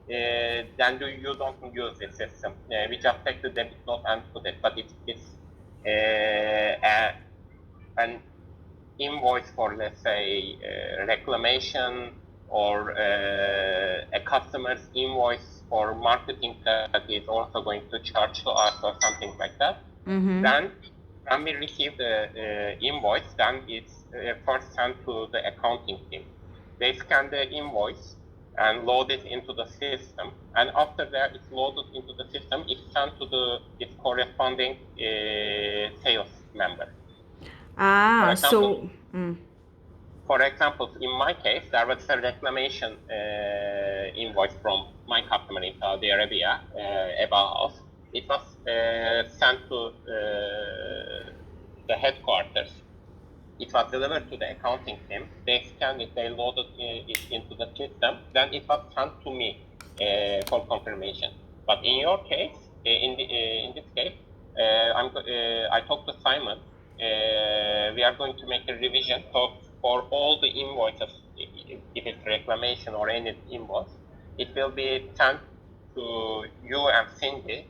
then you don't use the system. We just take the debit note and put it. But if it's an invoice for, let's say, reclamation or a customer's invoice for marketing that is also going to charge to us or something like that, then when we receive the invoice, then it's first sent to the accounting team. They scan the invoice and load it into the system, and after that it's loaded into the system, it's sent to its corresponding sales member. For example, in my case, there was a reclamation invoice from my customer in Saudi Arabia about us. It was sent to the headquarters. It was delivered to the accounting team. They scanned it, they loaded it into the system. Then it was sent to me for confirmation. But in your case, in this case, I talked to Simon. We are going to make a revision. So for all the invoices, if it's reclamation or any invoice, it will be sent to you and Cindy,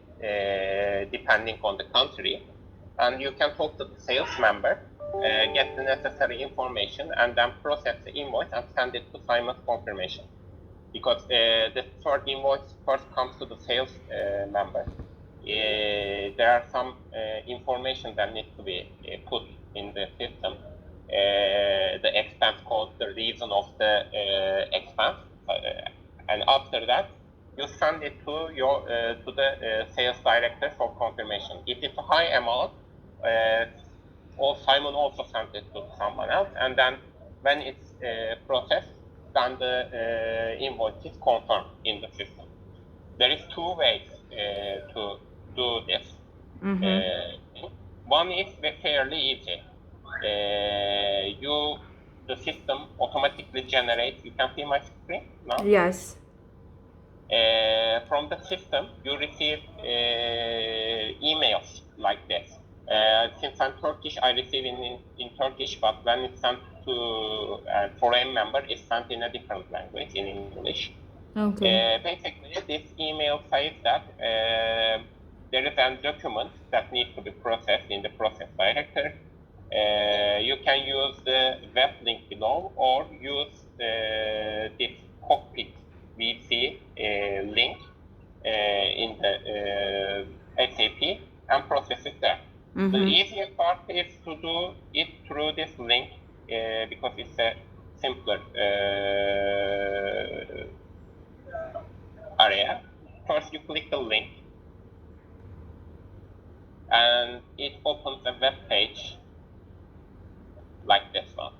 depending on the country. And you can talk to the sales member, get the necessary information, and then process the invoice and send it to Simon's confirmation. Because the third invoice first comes to the sales member. There are some information that needs to be put in the system. The expense code, the reason of the expense, and after that, you send it to the sales director for confirmation. If it's a high amount, Simon also sent it to someone else, and then when it's processed, then the invoice is confirmed in the system. There is two ways to do this. One is fairly easy. The system automatically generates. You can see my screen now. Yes. From the system, you receive emails like this. Since I'm Turkish, I receive in Turkish, but when it's sent to a foreign member, it's sent in a different language, in English. Okay. Basically, this email says that there is a document that needs to be processed in the process director. You can use the web link below or use this cockpit VC link in the SAP and process it there. The easiest part is to do it through this link because it's a simpler area. First, you click the link, and it opens a web page like this one.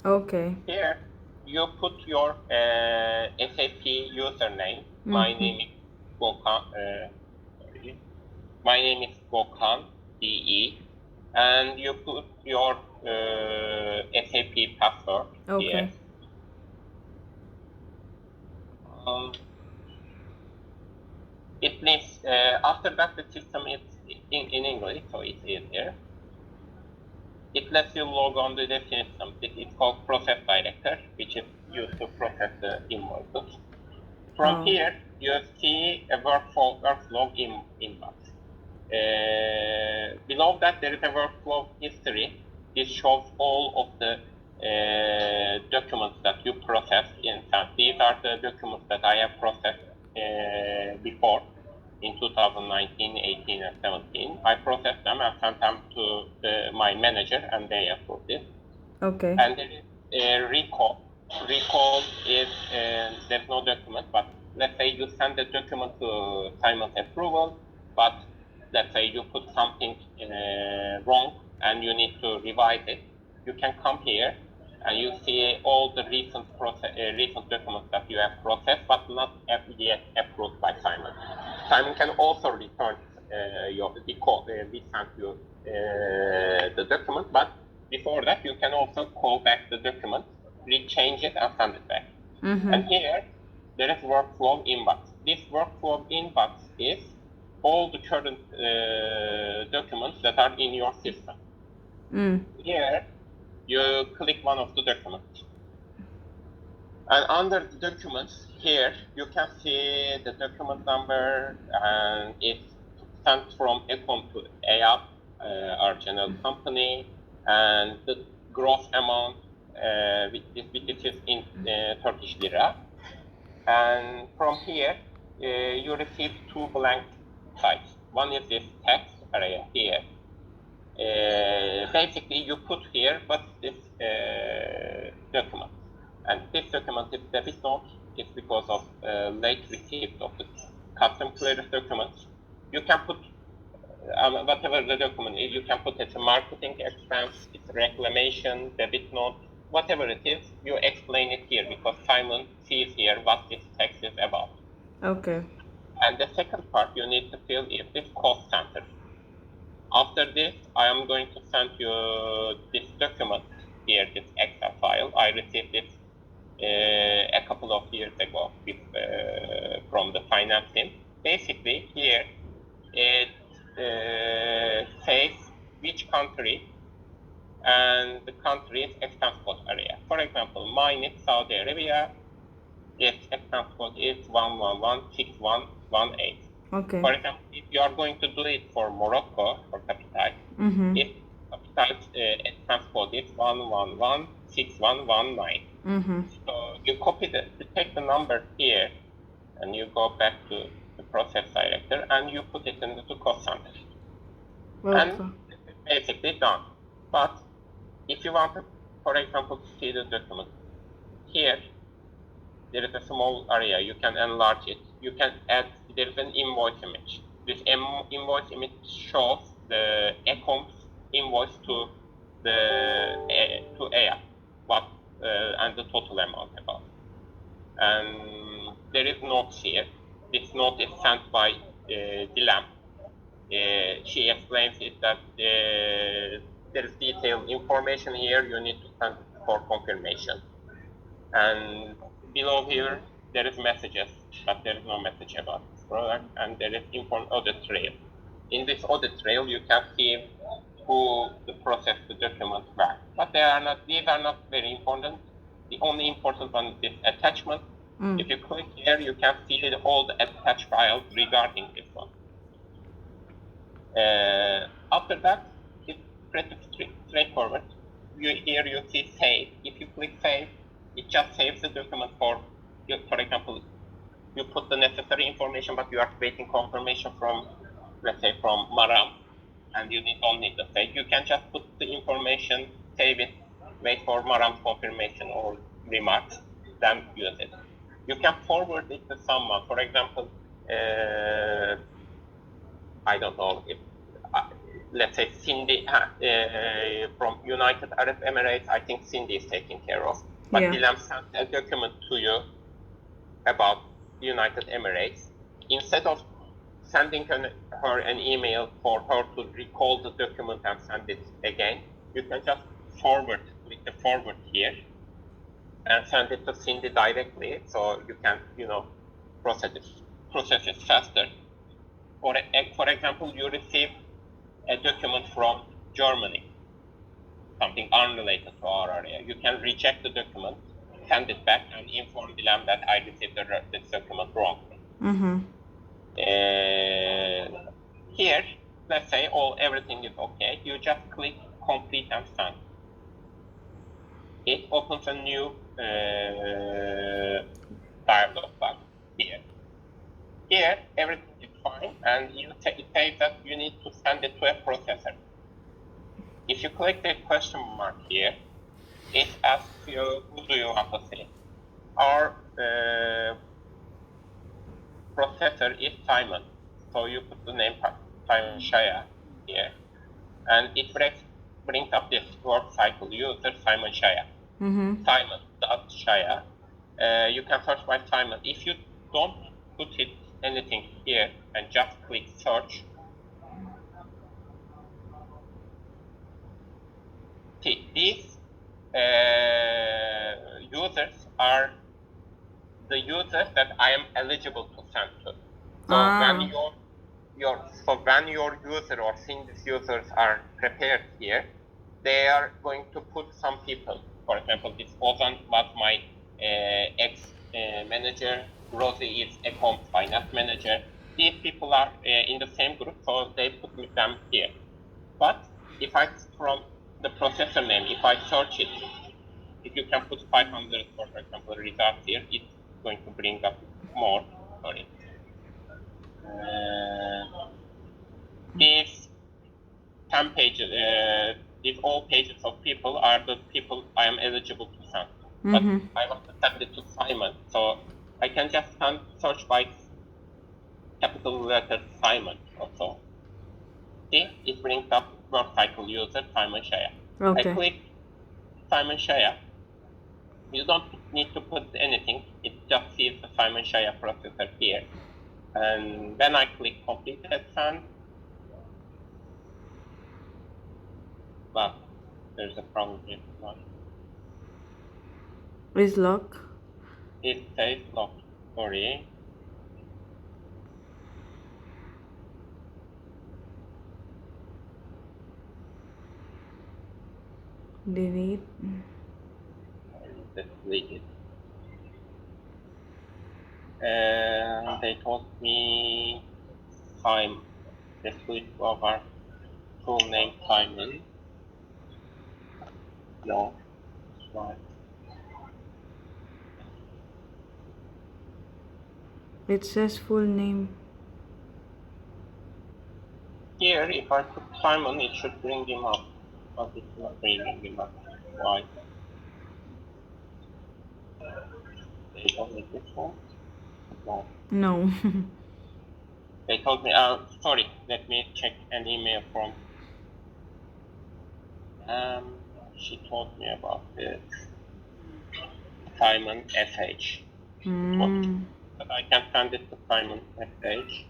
Okay. Here, you put your SAP username. My name is Gökhan. My name is Gökhan DE, and you put your SAP password here. It needs, after that, the system is in English, so it's easier. It lets you log on to the system. It's called Process Director, which is used to process the invoices. From here, you see a workflow inbox. Below that, there is a workflow history. This shows all of the documents that you processed in SAP. These are the documents that I have processed before in 2019, 18, and 17. I processed them and sent them to my manager, and they approved it. Okay. And there is a recall. Recall is there's no document, but let's say you send the document to Simon's approval, but let's say you put something wrong and you need to revise it. You can come here and you see all the recent documents that you have processed, but not yet approved by Simon. Simon can also return your recall. We sent you the document, but before that, you can also call back the document, rechange it, and send it back. And here, there is workflow inbox. This workflow inbox is all the current documents that are in your system. Here, you click one of the documents. And under the documents here, you can see the document number, and it's sent from Ecom to EYAP, our general company, and the gross amount, which is in Turkish lira. And from here, you receive two blank types. One is this text area here. Basically, you put here what's this document. And this document is debit note. It's because of late receipt of the custom clearance documents. You can put whatever the document is, you can put it a marketing expense, it's reclamation, debit note, whatever it is, you explain it here because Simon sees here what this text is about. Okay. And the second part you need to fill is this cost center. After this, I am going to send you this document here, this Excel file. I received this a couple of years ago from the finance team. Basically, here it says which country and the country's expense code area. For example, mine is Saudi Arabia. Its expense code is 1116118. Okay. For example, if you are going to do it for Morocco, for capital, if capital expense code is 1116119. So you take the number here, and you go back to the process director, and you put it into the cost center. Okay. And it's basically done. But if you want to, for example, to see the document, here, there is a small area, you can enlarge it. You can add, there is an invoice image. This invoice image shows the Ecom's invoice to EYA, and the total amount about. And there is notes here. This note is sent by Dilan. She explains it that there is detailed information here. You need to send it for confirmation. And below here, there is messages, but there is no message about this product. And there is audit trail. In this audit trail, you can see who processed the documents back. But these are not very important. The only important one is this attachment. If you click here, you can see all the attached files regarding this one. After that, it's pretty straightforward. Here you see save. If you click save, it just saves the document for example, you put the necessary information, but you are waiting confirmation from, let's say, from Maram, and you don't need to save. You can just put the information, save it, wait for Maram's confirmation or remarks, then use it. You can forward it to someone. For example, I don't know if, let's say Cindy from United Arab Emirates, I think Cindy is taking care of. But Dilan sent a document to you about United Emirates. Instead of sending her an email for her to recall the document and send it again, you can just forward, click the forward here, and send it to Cindy directly, so you can, process it faster. For example, you receive a document from Germany, something unrelated to our area. You can reject the document, send it back, and inform Dilan that I received this document wrongly. Here, let's say everything is okay. You just click complete and send. It opens a new dialog box here. Here, everything is fine, and it says that you need to send it to a processor. If you click the question mark here, it asks you, who do you want to see? Our processor is Simon, so you put the name Simon Shaya here, and it brings up this work cycle user Simon Shaya. Simon.Shaya. You can search by Simon. If you don't put anything here and just click search, see, these users are the users that I am eligible to send to. So when your user or Cindy's users are prepared here, they are going to put some people. For example, this Ozan was my ex-manager, Rosie is account finance manager. These people are in the same group, so they put them here. But if I, from the processor name, if I search it, if you can put 500, for example, results here, it's going to bring up more. Sorry. These 10 pages, these all pages of people are the people I am eligible to send. But I want to send it to Simon, so I can just search by capital letter Simon also. See, it brings up work cycle user Simon Shaya. Okay. I click Simon Shaya. You don't need to put anything. It just sees the Simon Shaya processor here. And when I click complete and send, well, there's a problem here. Is lock? It says locked. Sorry. Delete. Let's delete it. They told me time. Let's do it to our full name Simon. No. Right. It says full name. Here, if I put Simon, it should bring him up. But it's not bringing him up. Why? They told me this one? No. No. They told me, sorry, let me check an email from, she told me about the Simon SH. But I can send it to Simon SH.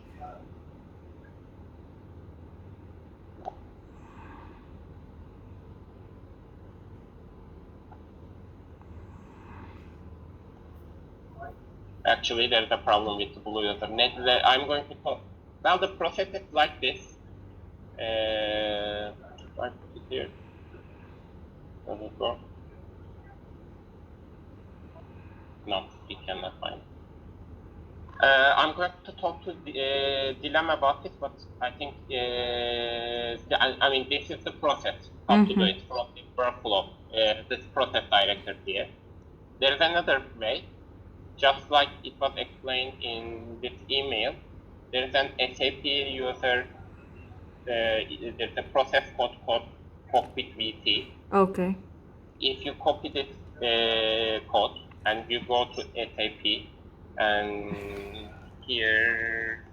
Actually, there's a problem with the blue user. I'm going to talk. Well, the process is like this. I put it here. Does it work? No, it cannot find. I'm going to talk to Dilan about it, but I think, I mean, this is the process, how to do it from the workflow, this process director here. There is another way, just like it was explained in this email. There is an SAP user, there's a process code called Cockpit VT. Okay. If you copy this code and you go to SAP, and here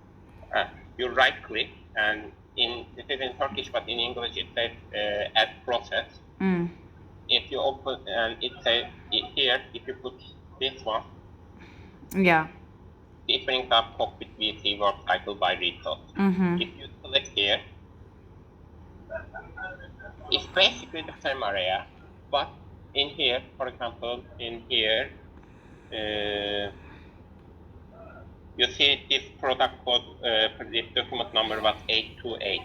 you right click, and this is in Turkish, but in English it says add process. If you open, and it says here, if you put this one, Yeah. it brings up Cockpit VC work cycle by resource. If you click here, it's basically the same area, but in here, for example, in here, you see this product code, this document number was 828.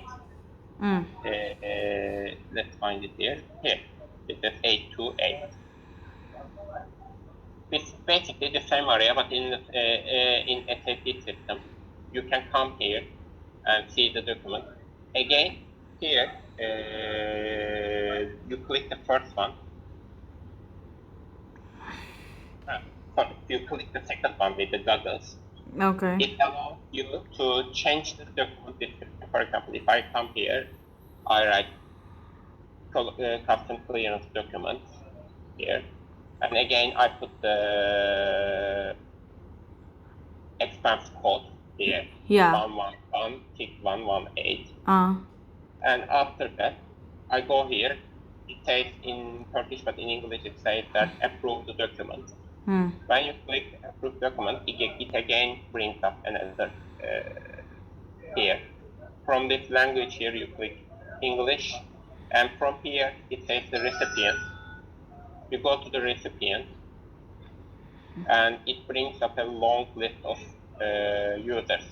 Let's find it here. Here, it says 828. It's basically the same area, but in SAP system, you can come here and see the document. Again, here, you click the first one. You click the second one with the goggles. Okay. It allows you to change the document description. For example, if I come here, I write custom clearance document here. And again, I put the expense code here. Yeah. 1116118. And after that, I go here. It says in Turkish, but in English it says that approve the document. When you click approve document, it again brings up another here. From this language here, you click English, and from here it says the recipient. You go to the recipient, and it brings up a long list of users.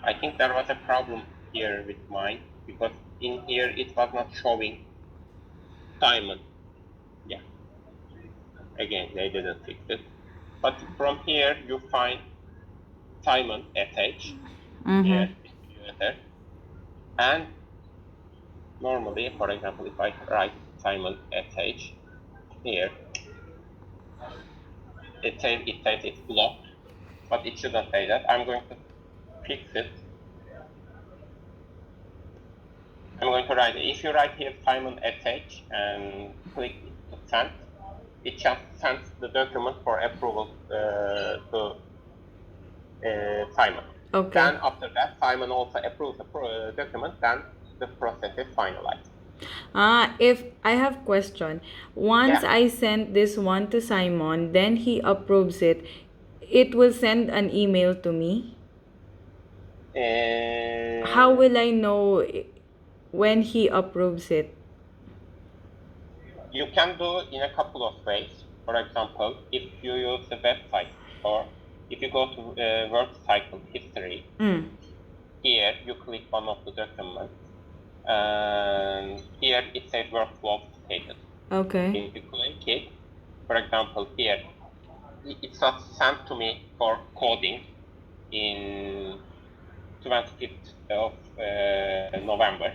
I think there was a problem here with mine, because in here it was not showing Simon. Yeah. Again, they didn't fix it. But from here, you find Simon SH. Here, if you enter. And normally, for example, if I write Simon SH here, it says it's blocked, but it shouldn't say that. I'm going to fix it. I'm going to write, if you write here Simon SH and click to send, it just sends the document for approval to Simon. Okay. Then after that, Simon also approves the document, then the process is finalized. If I have question, once Yeah. I send this one to Simon, then he approves it, it will send an email to me. How will I know when he approves it? You can do in a couple of ways. For example, if you use the website or if you go to work cycle history, here you click one of the documents and here it says workflow status. Okay. If you click it, for example, here it was sent to me for coding in 25th of November.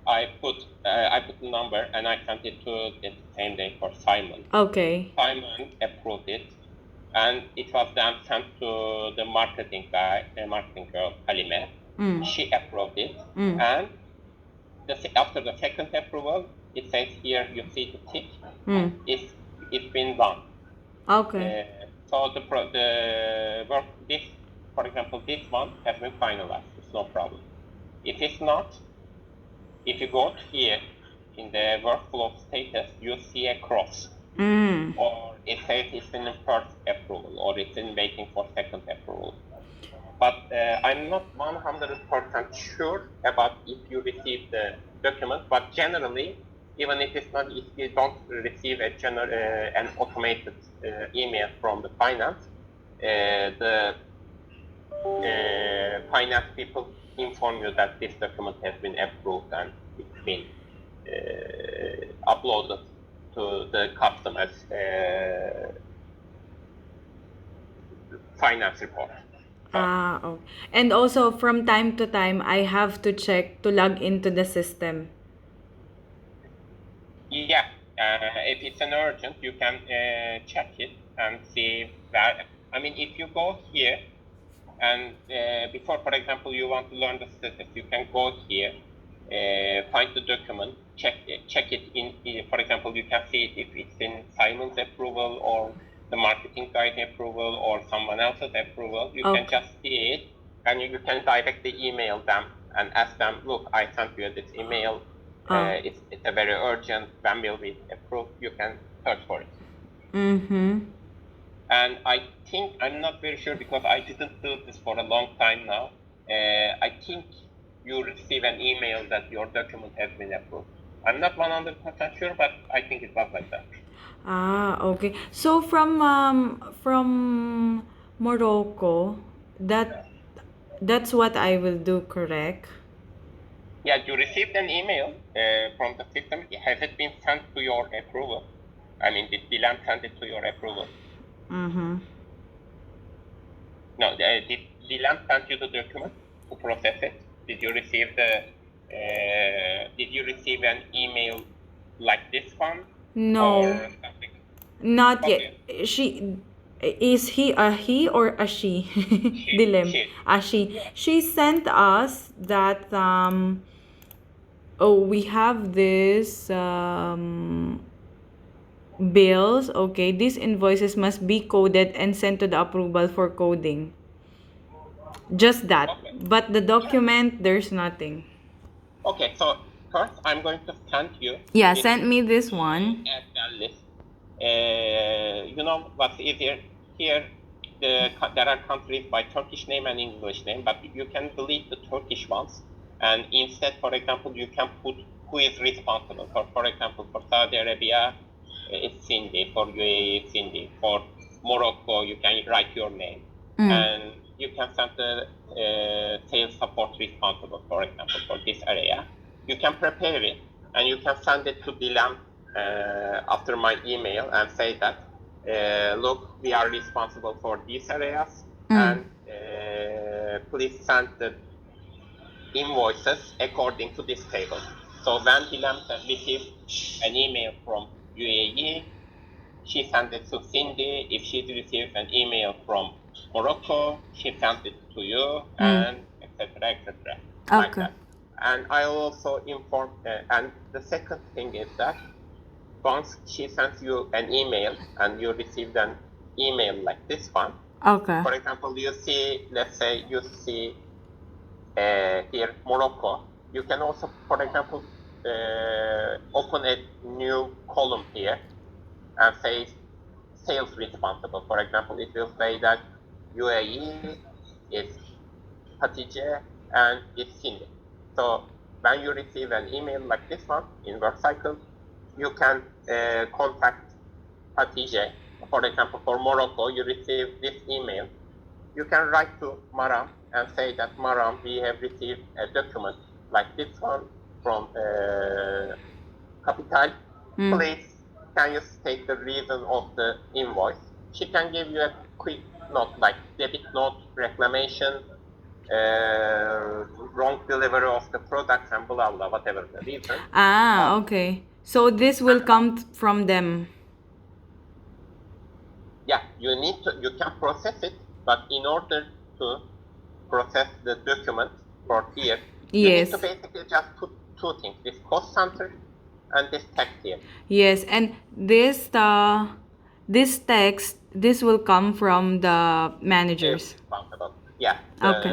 I put the number and I sent it to the same day for Simon. Okay. Simon approved it, and it was then sent to the marketing guy, the marketing girl, Halime. She approved it, and after the second approval, it says here you see the tick. It's been done. Okay. So the work, this, for example, this one has been finalized. It's no problem. If it's not, if you go to here in the workflow status, you see a cross. Or it says it's in first approval or it's in waiting for second approval. But I'm not 100% sure about if you receive the document, but generally, even if it's not, if you don't receive an automated email from the finance, the finance people inform you that this document has been approved and it's been uploaded to the customer's finance report. Oh. And also from time to time, I have to check to log into the system. Yeah, if it's an urgent, you can check it and see that. I mean, if you go here and before, for example, you want to learn the status, you can go here, find the document, check it in. For example, you can see it if it's in Simon's approval or the marketing guide approval or someone else's approval. You can just see it, and you can directly email them and ask them, look, I sent you this email. It's a very urgent. When will be approved? You can search for it. And I think, I'm not very sure because I didn't do this for a long time now. I think you receive an email that your document has been approved. I'm not 100% sure, but I think it was like that. Okay. So from Morocco, that's what I will do, correct? Yeah, you received an email from the system. Has it been sent to your approval? I mean, did Dilan send it to your approval? No, did Dilan send you the document to process it? Did you receive an email like this one? No. Or something? Not Okay. yet. Is he a he or a she? Dilem. She. A she. She sent us that we have this bills. Okay, these invoices must be coded and sent to the approval for coding. Just that. Okay. But the document, there's nothing. Okay, so first I'm going to send you. Yeah, send me this one. Excel list. You know what's easier? Here, there are countries by Turkish name and English name, but you can delete the Turkish ones. And instead, for example, you can put who is responsible. For example, for Saudi Arabia, it's Cindy. For UAE, it's Cindy. For Morocco, you can write your name. And you can send the sales support responsible, for example, for this area. You can prepare it and you can send it to Dilan after my email and say that look, we are responsible for these areas, Mm. and please send the invoices according to this table. So when Hilal received an email from UAE, she sent it to Cindy. If she received an email from Morocco, she sent it to you, and etc., etc., like Okay. that. And I also inform, and the second thing is that once she sends you an email and you received an email like this one, Okay. for example, you see, let's say you see here Morocco, you can also, for example, open a new column here and say sales responsible. For example, it will say that UAE is Hatice and it's Cindy. So when you receive an email like this one in WorkCycle, you can contact Hatice. For example, for Morocco, you receive this email. You can write to Maram and say that Maram, we have received a document like this one from Capital. Please, can you state the reason of the invoice? She can give you a quick note like debit note, reclamation, wrong delivery of the products, and blah blah, whatever the reason. Okay. So this will come from them. Yeah, you can process it, but in order to process the document for here, you need to Yes. basically just put two things: this cost center and this tax here. Yes, and this text this will come from the Sales managers. responsible. Okay.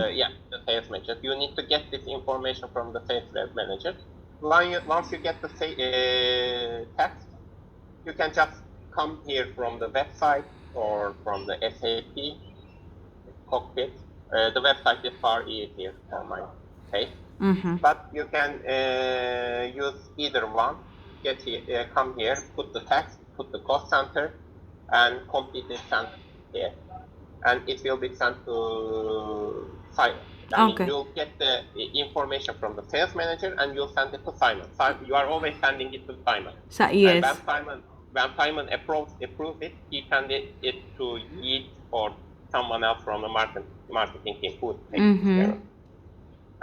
The sales manager. You need to get this information from the sales manager. Once you get the text, you can just come here from the website or from the SAP cockpit. The website is far easier for my case, but you can use either one. Get here, come here, put the text, put the cost center, and completely send here, and it will be sent to Simon. I mean, Okay. you'll get the information from the sales manager, and you'll send it to Simon. You are always sending it to Simon. And Yes. when Simon approves it, he sends it to Yeet or someone else from the marketing team who takes this care of.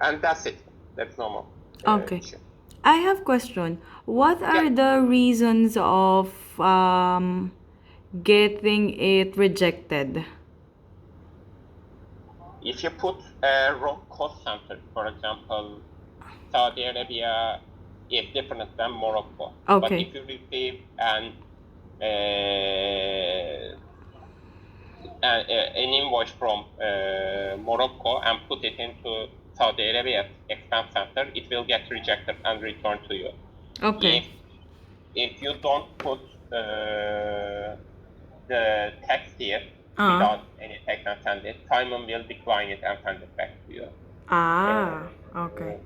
And that's it. That's normal. Okay. Issue. I have question. What are Yeah. the reasons of getting it rejected? If you put a wrong cost center, for example, Saudi Arabia is different than Morocco. But Okay. if you receive an invoice from Morocco and put it into Saudi Arabia's expense center, it will get rejected and returned to you. Okay. If you don't put the text here without any text and send it, Simon will decline it and send it back to you. Okay.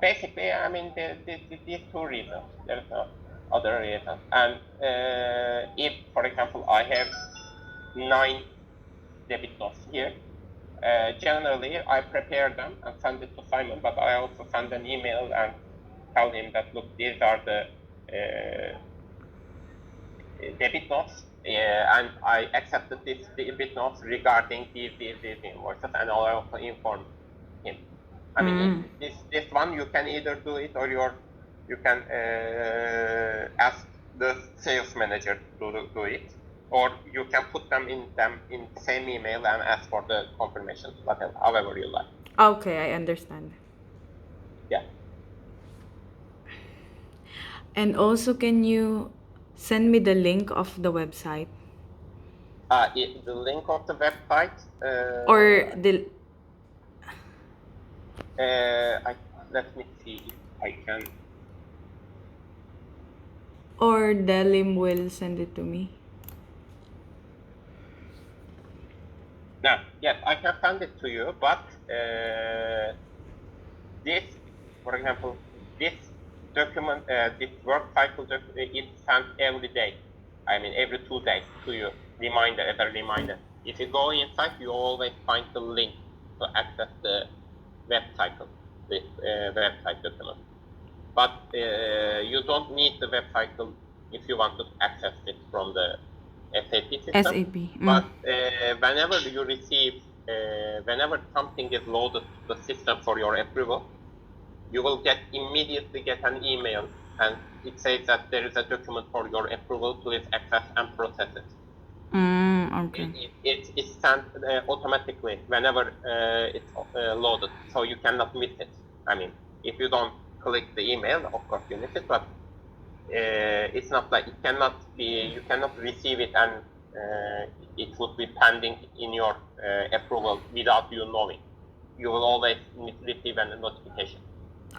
Basically, I mean, these two reasons. There's no other reason. And if, for example, I have 9 debit notes here, generally I prepare them and send it to Simon, but I also send an email and tell him that, look, these are the debit notes, and I accepted this debit notes regarding these invoices, and I also inform him. I mean, this one you can either do it or you can ask the sales manager to do it, or you can put them in the same email and ask for the confirmation, whatever, however you like. Okay, I understand. Yeah. And also, can you send me the link of the website The link of the website. or the Let me see if I can. or Delim will send it to me. Now, yes, I can send it to you, but this, for example, this document, this work cycle document, it's sent every day. I mean, every 2 days to you, as a reminder. If you go inside, you always find the link to access the web cycle, this website document. But you don't need the web cycle if you want to access it from the SAP system. SAP. But whenever you receive, whenever something is loaded to the system for your approval, you will immediately get an email, and it says that there is a document for your approval. Please access and process it. Okay. It's sent automatically whenever it's loaded, so you cannot miss it. I mean, if you don't click the email, of course you miss it, but it's not like you cannot receive it and it would be pending in your approval without you knowing. You will always receive a notification.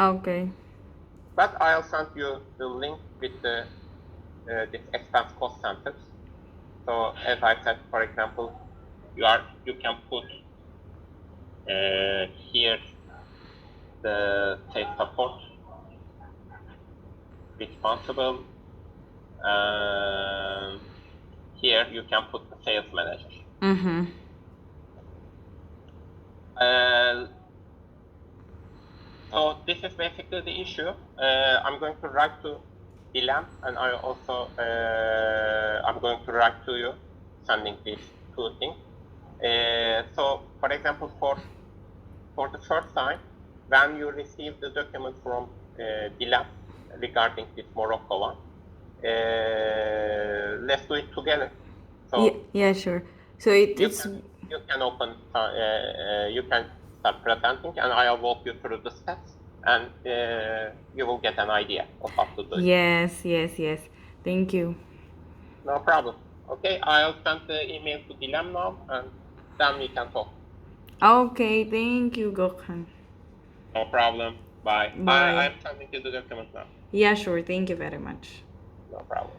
Okay. But I'll send you the link with the this expense cost centers. So as I said, for example, you can put here the sales support responsible. Here you can put the sales manager. So this is basically the issue. I'm going to write to Dilan, and I also I'm going to write to you, sending these two things. So, for example, for the first time, when you receive the document from Dilan regarding this Morocco one, let's do it together. So Yeah, sure. So you it's can open, you can start presenting, and I'll walk you through the steps, and you will get an idea of how to do it. yes. Thank you. No problem. Okay, I'll send the email to Dilan now, and then we can talk. Okay, thank you, Gokhan. No problem. Bye. Bye. I'm sending you the document now. Yeah, sure. Thank you very much. No problem.